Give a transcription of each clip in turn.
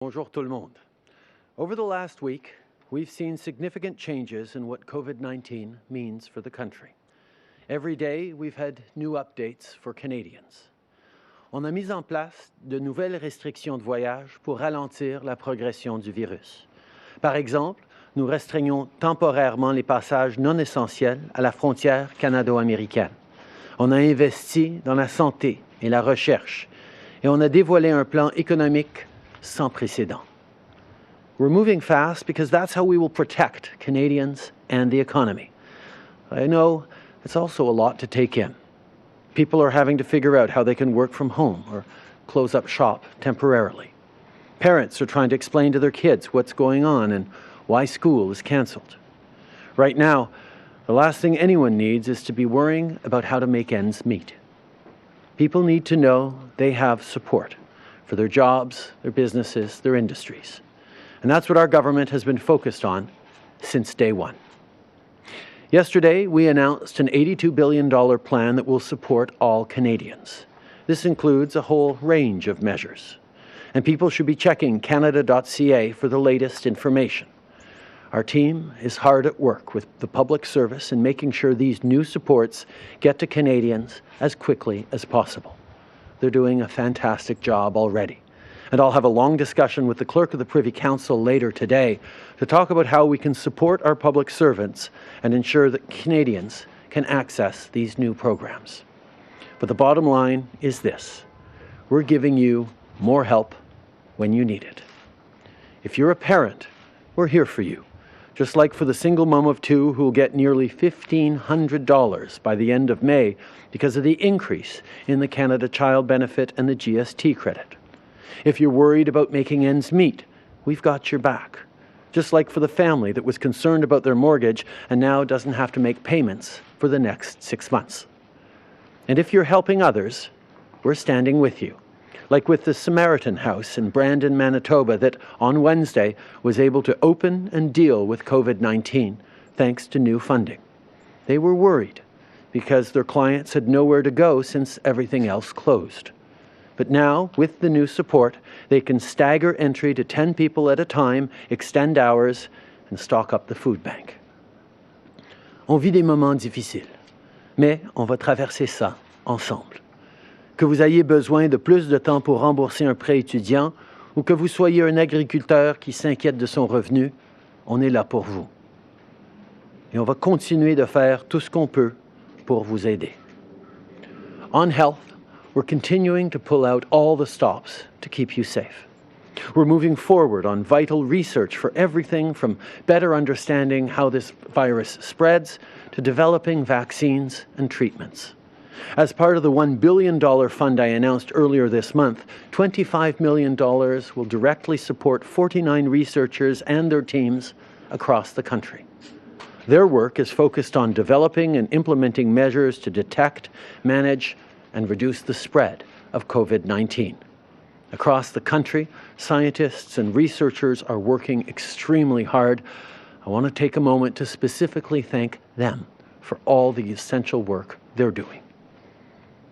Bonjour tout le monde. Over the last week, we've seen significant changes in what COVID-19 means for the country. Every day, we've had new updates for Canadians. On a mis en place de nouvelles restrictions de voyage pour ralentir la progression du virus. Par exemple, nous restreignons temporairement les passages non essentiels à la frontière canado-américaine. On a investi dans la santé et la recherche et on a dévoilé un plan économique sans précédent. We're moving fast because that's how we will protect Canadians and the economy. I know it's also a lot to take in. People are having to figure out how they can work from home or close up shop temporarily. Parents are trying to explain to their kids what's going on and why school is cancelled. Right now, the last thing anyone needs is to be worrying about how to make ends meet. People need to know they have support for their jobs, their businesses, their industries. And that's what our government has been focused on since day one. Yesterday, we announced an $82 billion plan that will support all Canadians. This includes a whole range of measures. And people should be checking canada.ca for the latest information. Our team is hard at work with the public service in making sure these new supports get to Canadians as quickly as possible. They're doing a fantastic job already. And I'll have a long discussion with the Clerk of the Privy Council later today to talk about how we can support our public servants and ensure that Canadians can access these new programs. But the bottom line is this: we're giving you more help when you need it. If you're a parent, we're here for you, just like for the single mom of two who will get nearly $1,500 by the end of May because of the increase in the Canada Child Benefit and the GST credit. If you're worried about making ends meet, we've got your back, just like for the family that was concerned about their mortgage and now doesn't have to make payments for the next 6 months. And if you're helping others, we're standing with you, like with the Samaritan House in Brandon, Manitoba, that on Wednesday was able to open and deal with COVID-19 thanks to new funding. They were worried because their clients had nowhere to go since everything else closed. But now, with the new support, they can stagger entry to 10 people at a time, extend hours, and stock up the food bank. On vit des moments difficiles, mais on va traverser ça ensemble. Que vous ayez besoin de plus de temps pour rembourser un prêt étudiant ou que vous soyez un agriculteur qui s'inquiète de son revenu, on est là pour vous. Et on va continuer de faire tout ce qu'on peut pour vous aider. On health, we're continuing to pull out all the stops to keep you safe. We're moving forward on vital research for everything from better understanding how this virus spreads to developing vaccines and treatments. As part of the $1 billion fund I announced earlier this month, $25 million will directly support 49 researchers and their teams across the country. Their work is focused on developing and implementing measures to detect, manage, and reduce the spread of COVID-19. Across the country, scientists and researchers are working extremely hard. I want to take a moment to specifically thank them for all the essential work they're doing.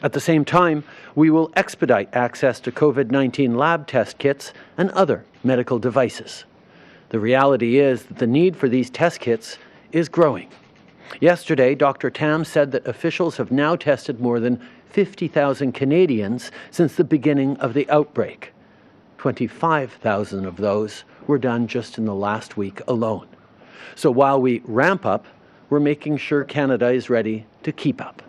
At the same time, we will expedite access to COVID-19 lab test kits and other medical devices. The reality is that the need for these test kits is growing. Yesterday, Dr. Tam said that officials have now tested more than 50,000 Canadians since the beginning of the outbreak. 25,000 of those were done just in the last week alone. So while we ramp up, we're making sure Canada is ready to keep up.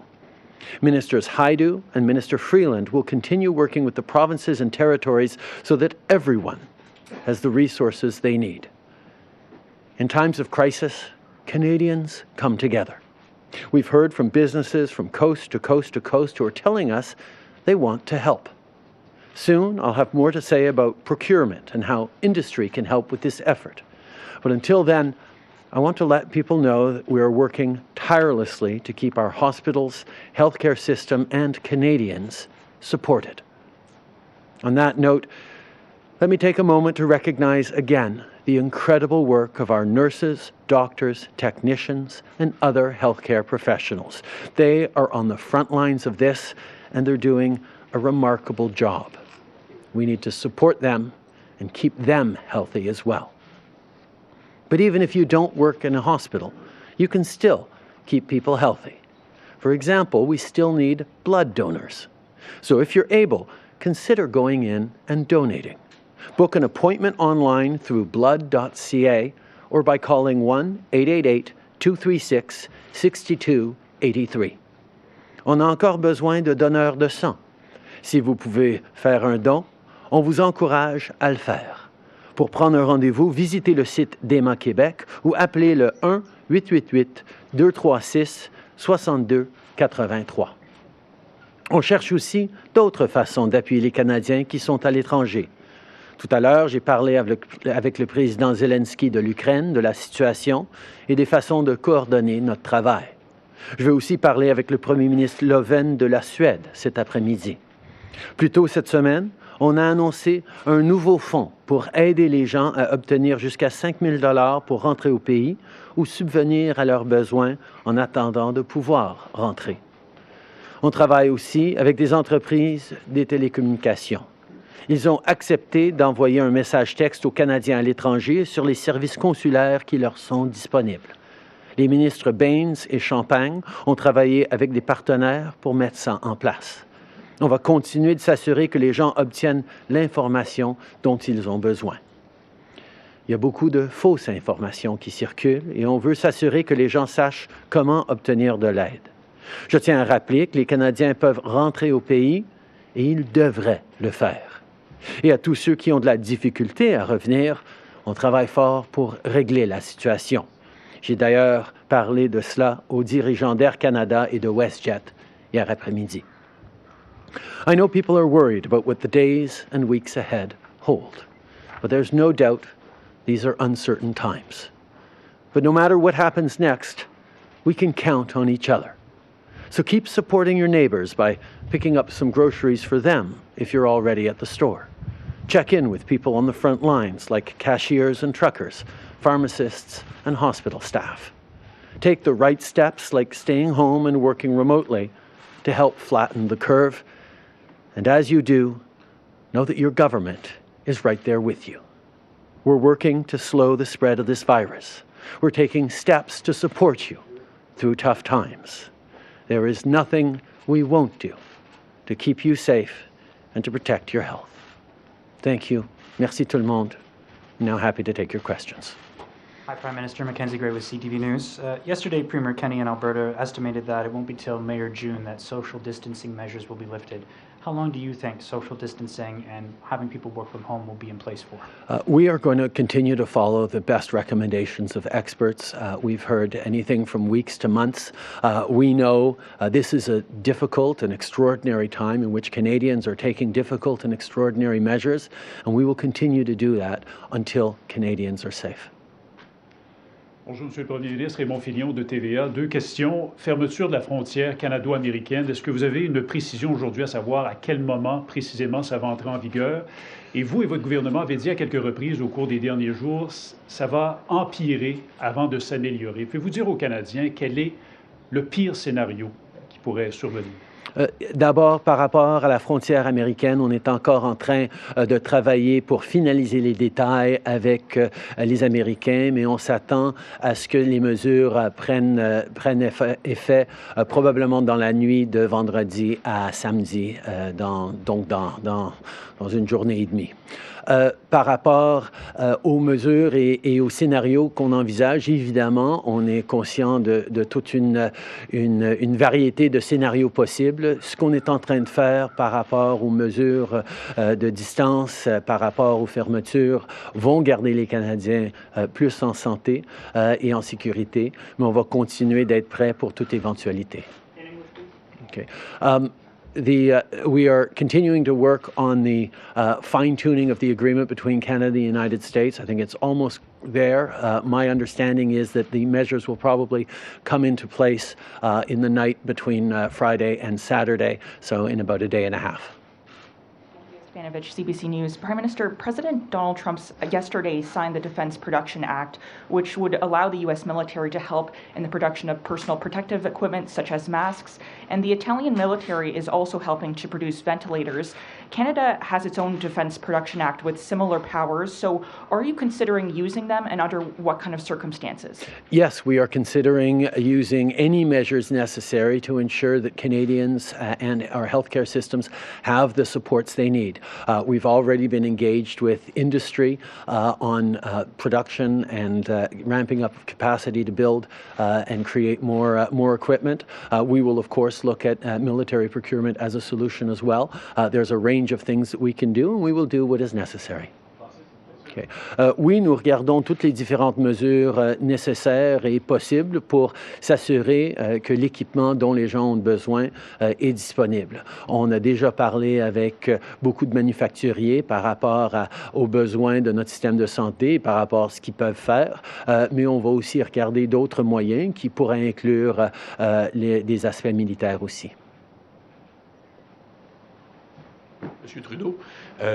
Ministers Rideau and Minister Freeland will continue working with the provinces and territories so that everyone has the resources they need. In times of crisis, Canadians come together. We've heard from businesses from coast to coast to coast who are telling us they want to help. Soon, I'll have more to say about procurement and how industry can help with this effort. But until then, I want to let people know that we are working tirelessly to keep our hospitals, healthcare system, and Canadians supported. On that note, let me take a moment to recognize again the incredible work of our nurses, doctors, technicians, and other healthcare professionals. They are on the front lines of this, and they're doing a remarkable job. We need to support them and keep them healthy as well. But even if you don't work in a hospital, you can still keep people healthy. For example, we still need blood donors. So if you're able, consider going in and donating. Book an appointment online through blood.ca or by calling 1-888-236-6283. On a encore besoin de donneurs de sang. Si vous pouvez faire un don, on vous encourage à le faire. Pour prendre un rendez-vous, visitez le site d'EMA Québec ou appelez le 1-888-236-6283. On cherche aussi d'autres façons d'appuyer les Canadiens qui sont à l'étranger. Tout à l'heure, j'ai parlé avec le président Zelensky de l'Ukraine, de la situation et des façons de coordonner notre travail. Je vais aussi parler avec le premier ministre Löfven de la Suède cet après-midi. Plus tôt cette semaine, on a annoncé un nouveau fonds pour aider les gens à obtenir jusqu'à 5 000 $ pour rentrer au pays ou subvenir à leurs besoins en attendant de pouvoir rentrer. On travaille aussi avec des entreprises des télécommunications. Ils ont accepté d'envoyer un message texte aux Canadiens à l'étranger sur les services consulaires qui leur sont disponibles. Les ministres Baines et Champagne ont travaillé avec des partenaires pour mettre ça en place. On va continuer de s'assurer que les gens obtiennent l'information dont ils ont besoin. Il y a beaucoup de fausses informations qui circulent et on veut s'assurer que les gens sachent comment obtenir de l'aide. Je tiens à rappeler que les Canadiens peuvent rentrer au pays et ils devraient le faire. Et à tous ceux qui ont de la difficulté à revenir, on travaille fort pour régler la situation. J'ai d'ailleurs parlé de cela aux dirigeants d'Air Canada et de WestJet hier après-midi. I know people are worried about what the days and weeks ahead hold, but there's no doubt these are uncertain times. But no matter what happens next, we can count on each other. So keep supporting your neighbors by picking up some groceries for them if you're already at the store. Check in with people on the front lines like cashiers and truckers, pharmacists and hospital staff. Take the right steps like staying home and working remotely to help flatten the curve. And as you do, know that your government is right there with you. We're working to slow the spread of this virus. We're taking steps to support you through tough times. There is nothing we won't do to keep you safe and to protect your health. Thank you. Merci tout le monde. I'm now happy to take your questions. Hi, Prime Minister. Mackenzie Gray with CTV News. Yesterday, Premier Kenney in Alberta estimated that it won't be till May or June that social distancing measures will be lifted. How long do you think social distancing and having people work from home will be in place for? We are going to continue to follow the best recommendations of experts. We've heard anything from weeks to months. We know this is a difficult and extraordinary time in which Canadians are taking difficult and extraordinary measures, and we will continue to do that until Canadians are safe. Bonjour, Monsieur le Premier ministre. Raymond Fillon de TVA. Deux questions. Fermeture de la frontière canado-américaine. Est-ce que vous avez une précision aujourd'hui à savoir à quel moment précisément ça va entrer en vigueur? Et vous et votre gouvernement avez dit à quelques reprises au cours des derniers jours, ça va empirer avant de s'améliorer. Pouvez-vous dire aux Canadiens quel est le pire scénario qui pourrait survenir? D'abord, par rapport à la frontière américaine, on est encore en train de travailler pour finaliser les détails avec les Américains, mais on s'attend à ce que les mesures prennent effet probablement dans la nuit de vendredi à samedi, dans une journée et demie. Par rapport aux mesures et aux scénarios qu'on envisage, évidemment, on est conscient de toute une variété de scénarios possibles. Ce qu'on est en train de faire par rapport aux mesures de distance, par rapport aux fermetures, vont garder les Canadiens plus en santé et en sécurité, mais on va continuer d'être prêts pour toute éventualité. Okay. We are continuing to work on the fine-tuning of the agreement between Canada and the United States. I think it's almost there. My understanding is that the measures will probably come into place in the night between Friday and Saturday, so in about a day and a half. Spanovich, CBC News. Prime Minister, President Donald Trump yesterday signed the Defense Production Act, which would allow the U.S. military to help in the production of personal protective equipment such as masks. And the Italian military is also helping to produce ventilators. Canada has its own Defense Production Act with similar powers. So are you considering using them, and under what kind of circumstances? Yes, we are considering using any measures necessary to ensure that Canadians and our healthcare systems have the supports they need. We've already been engaged with industry on production and ramping up capacity to build and create more equipment. We will, of course, look at military procurement as a solution as well. There's a range of things that we can do, and we will do what is necessary. Okay. Oui, nous regardons toutes les différentes mesures nécessaires et possibles pour s'assurer que l'équipement dont les gens ont besoin est disponible. On a déjà parlé avec beaucoup de manufacturiers par rapport aux besoins de notre système de santé, par rapport à ce qu'ils peuvent faire, mais on va aussi regarder d'autres moyens qui pourraient inclure des aspects militaires aussi. Monsieur Trudeau,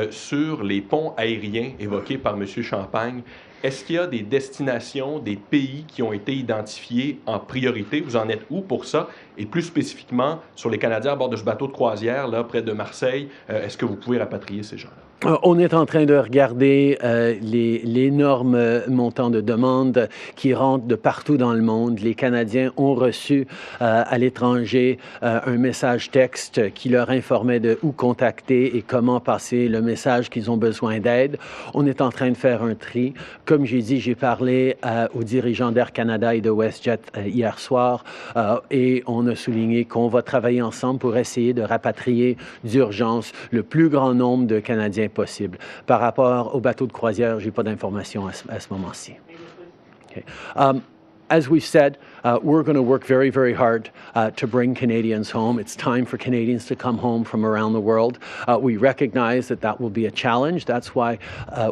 sur les ponts aériens évoqués par Monsieur Champagne, est-ce qu'il y a des destinations, des pays qui ont été identifiés en priorité? Vous en êtes où pour ça? Et plus spécifiquement, sur les Canadiens à bord de ce bateau de croisière, là, près de Marseille, est-ce que vous pouvez rapatrier ces gens-là? On est en train de regarder l'énorme montant de demandes qui rentrent de partout dans le monde. Les Canadiens ont reçu à l'étranger un message texte qui leur informait de où contacter et comment passer le message qu'ils ont besoin d'aide. On est en train de faire un tri. Comme j'ai dit, j'ai parlé aux dirigeants d'Air Canada et de WestJet hier soir et on a souligné qu'on va travailler ensemble pour essayer de rapatrier d'urgence le plus grand nombre de Canadiens possible. Par rapport au bateau de croisière, je n'ai pas d'informations à ce moment-ci. Okay. As we've said, we're going to work very, very hard to bring Canadians home. It's time for Canadians to come home from around the world. We recognize that that will be a challenge. That's why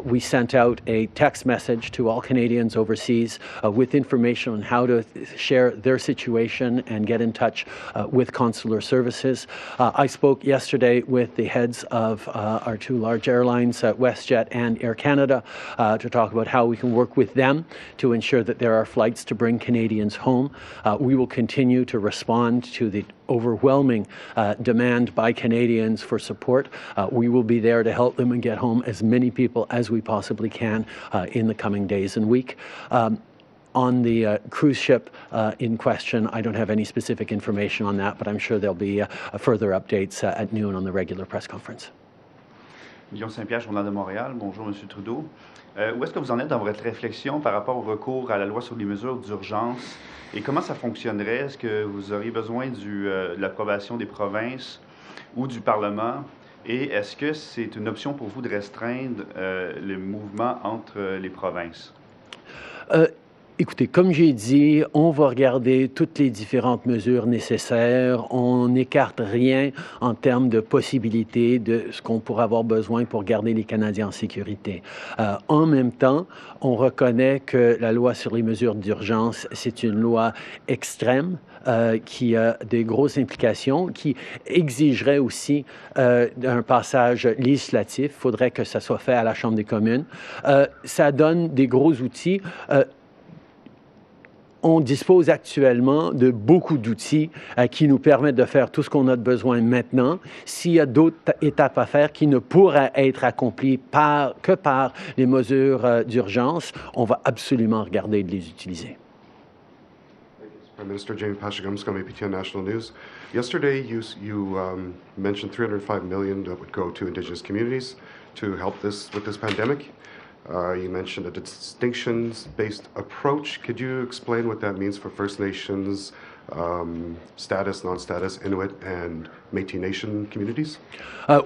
we sent out a text message to all Canadians overseas with information on how to share their situation and get in touch with consular services. I spoke yesterday with the heads of our two large airlines, WestJet and Air Canada, to talk about how we can work with them to ensure that there are flights to bring Canadians home. We will continue to respond to the overwhelming demand by Canadians for support. We will be there to help them and get home as many people as we possibly can in the coming days and week. On the cruise ship in question, I don't have any specific information on that, but I'm sure there'll be further updates at noon on the regular press conference. Guillaume Saint-Pierre, Journal de Montréal. Bonjour, M. Trudeau. Où est-ce que vous en êtes dans votre réflexion par rapport au recours à la loi sur les mesures d'urgence et comment ça fonctionnerait? Est-ce que vous auriez besoin de l'approbation des provinces ou du Parlement? Et est-ce que c'est une option pour vous de restreindre le mouvement entre les provinces? Écoutez, comme j'ai dit, on va regarder toutes les différentes mesures nécessaires. On n'écarte rien en termes de possibilités de ce qu'on pourrait avoir besoin pour garder les Canadiens en sécurité. En même temps, on reconnaît que la loi sur les mesures d'urgence, c'est une loi extrême qui a des grosses implications, qui exigerait aussi un passage législatif. Il faudrait que ça soit fait à la Chambre des communes. Ça donne des gros outils. On dispose actuellement de beaucoup d'outils qui nous permettent de faire tout ce qu'on a de besoin maintenant. S'il y a d'autres étapes à faire qui ne pourraient être accomplies que par les mesures d'urgence, on va absolument regarder de les utiliser. Prime Minister Jamie Pashagumscom, APTN National News. Yesterday, you mentioned $305 million that would go to Indigenous communities to help with this pandemic. You mentioned a distinctions-based approach. Could you explain what that means for First Nations, status, non-status, Inuit, and Métis Nation communities?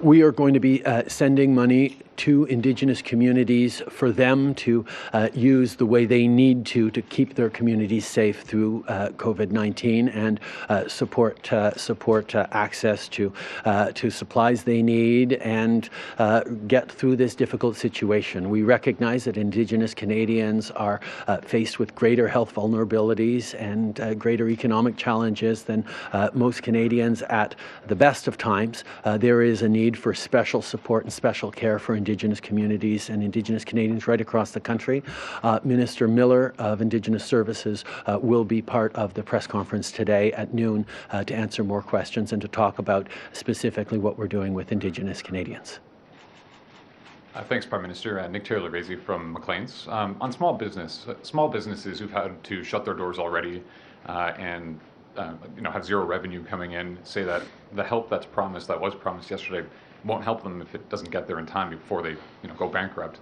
We are going to be sending money to Indigenous communities for them to use the way they need to keep their communities safe through COVID-19 and support access to supplies they need and get through this difficult situation. We recognize that Indigenous Canadians are faced with greater health vulnerabilities and greater economic challenges than most Canadians at the best of times, there is a need for special support and special care for Indigenous communities and Indigenous Canadians right across the country. Minister Miller of Indigenous Services will be part of the press conference today at noon to answer more questions and to talk about specifically what we're doing with Indigenous Canadians. Thanks, Prime Minister. Nick Taylor-Razy from Maclean's. On small businesses who've had to shut their doors already and have zero revenue coming in, say that the help that was promised yesterday, won't help them if it doesn't get there in time before they go bankrupt.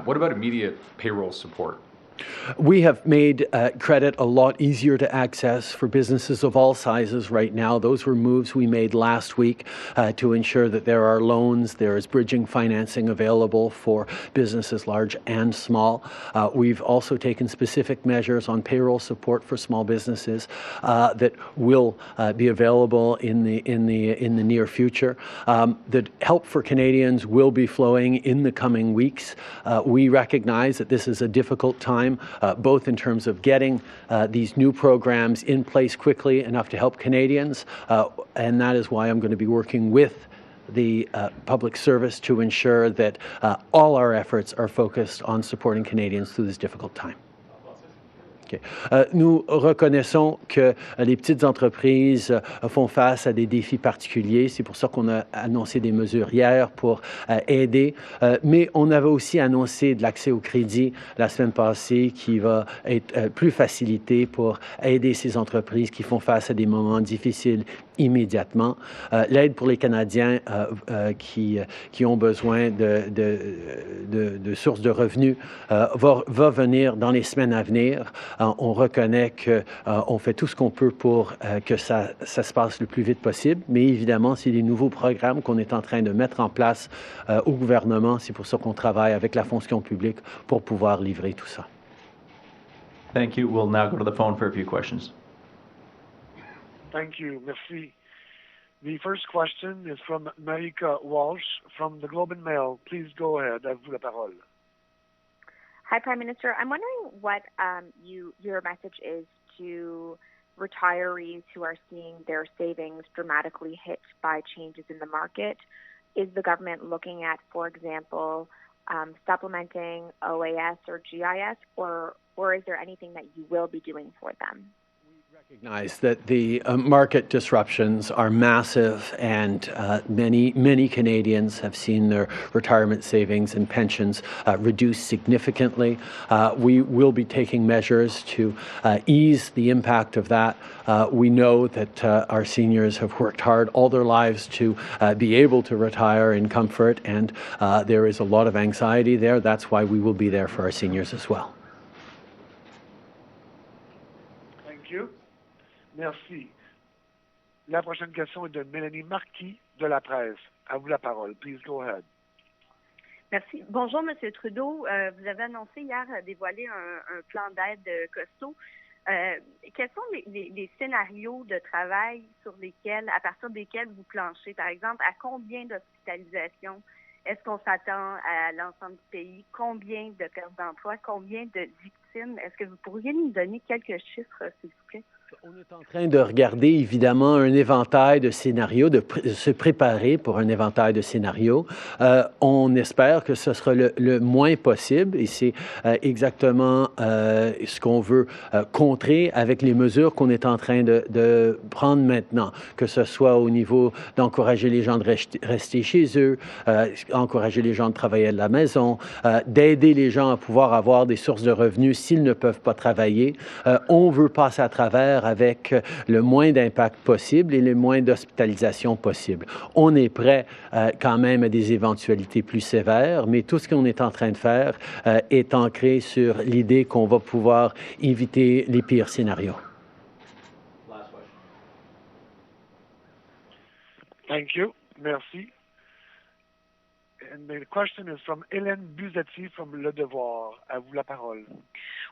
What about immediate payroll support? We have made credit a lot easier to access for businesses of all sizes right now. Those were moves we made last week to ensure that there are loans, there is bridging financing available for businesses large and small. We've also taken specific measures on payroll support for small businesses that will be available in the near future. The help for Canadians will be flowing in the coming weeks. We recognize that this is a difficult time, both in terms of getting these new programs in place quickly enough to help Canadians, and that is why I'm going to be working with the public service to ensure that all our efforts are focused on supporting Canadians through this difficult time. Okay. Nous reconnaissons que les petites entreprises font face à des défis particuliers. C'est pour ça qu'on a annoncé des mesures hier pour aider. Mais on avait aussi annoncé de l'accès au crédit la semaine passée qui va être plus facilité pour aider ces entreprises qui font face à des moments difficiles immédiatement. L'aide pour les Canadiens qui ont besoin de sources de revenus va venir dans les semaines à venir. On reconnaît qu'on fait tout ce qu'on peut pour que ça se passe le plus vite possible, mais évidemment, c'est des nouveaux programmes qu'on est en train de mettre en place au gouvernement. C'est pour ça qu'on travaille avec la fonction publique pour pouvoir livrer tout ça. Thank you. We'll now go to the phone for a few questions. Thank you. Merci. The first question is from Marika Walsh from the Globe and Mail. Please go ahead. À vous la parole. Hi, Prime Minister. I'm wondering what your message is to retirees who are seeing their savings dramatically hit by changes in the market. Is the government looking at, for example, supplementing OAS or GIS, or is there anything that you will be doing for them? Recognize that the market disruptions are massive, and many Canadians have seen their retirement savings and pensions reduced significantly. We will be taking measures to ease the impact of that. We know that our seniors have worked hard all their lives to be able to retire in comfort, and there is a lot of anxiety there. That's why we will be there for our seniors as well. Thank you. Merci. La prochaine question est de Mélanie Marquis de la presse. À vous la parole. Please go ahead. Merci. Bonjour, M. Trudeau. Vous avez annoncé hier dévoiler un plan d'aide costaud. Quels sont les scénarios de travail à partir desquels vous planchez? Par exemple, à combien d'hospitalisations est-ce qu'on s'attend à l'ensemble du pays? Combien de pertes d'emploi? Combien de victimes? Est-ce que vous pourriez nous donner quelques chiffres, s'il vous plaît? On est en train de regarder évidemment un éventail de scénarios, de se préparer pour un éventail de scénarios. On espère que ce sera le moins possible, et c'est exactement ce qu'on veut contrer avec les mesures qu'on est en train de prendre maintenant, que ce soit au niveau d'encourager les gens de rester chez eux, encourager les gens de travailler de la maison, d'aider les gens à pouvoir avoir des sources de revenus s'ils ne peuvent pas travailler. On veut passer à travers avec le moins d'impact possible et le moins d'hospitalisation possible. On est prêt quand même à des éventualités plus sévères, mais tout ce qu'on est en train de faire est ancré sur l'idée qu'on va pouvoir éviter les pires scénarios. Thank you. Merci. And the question is from Hélène Buzetti from Le Devoir. À vous la parole.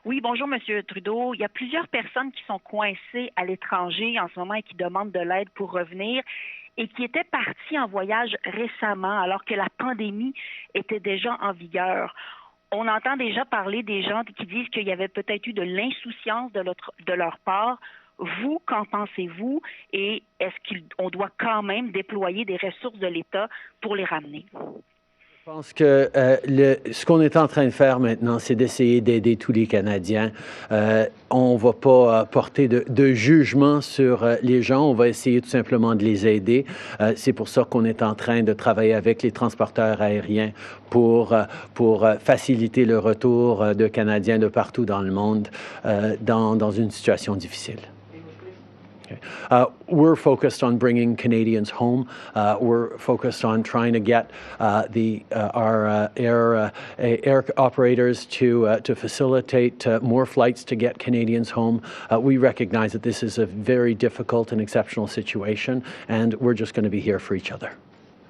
Oui, bonjour, M. Trudeau. Il y a plusieurs personnes qui sont coincées à l'étranger en ce moment et qui demandent de l'aide pour revenir et qui étaient parties en voyage récemment alors que la pandémie était déjà en vigueur. On entend déjà parler des gens qui disent qu'il y avait peut-être eu de l'insouciance de leur part Vous, qu'en pensez-vous? Et est-ce qu'on doit quand même déployer des ressources de l'État pour les ramener? Je pense que ce qu'on est en train de faire maintenant, c'est d'essayer d'aider tous les Canadiens. On ne va pas porter de jugement sur les gens, on va essayer tout simplement de les aider. C'est pour ça qu'on est en train de travailler avec les transporteurs aériens pour faciliter le retour de Canadiens de partout dans le monde dans une situation difficile. Okay. We're focused on bringing Canadians home. We're focused on trying to get our air operators to facilitate more flights to get Canadians home. We recognize that this is a very difficult and exceptional situation, and we're just going to be here for each other.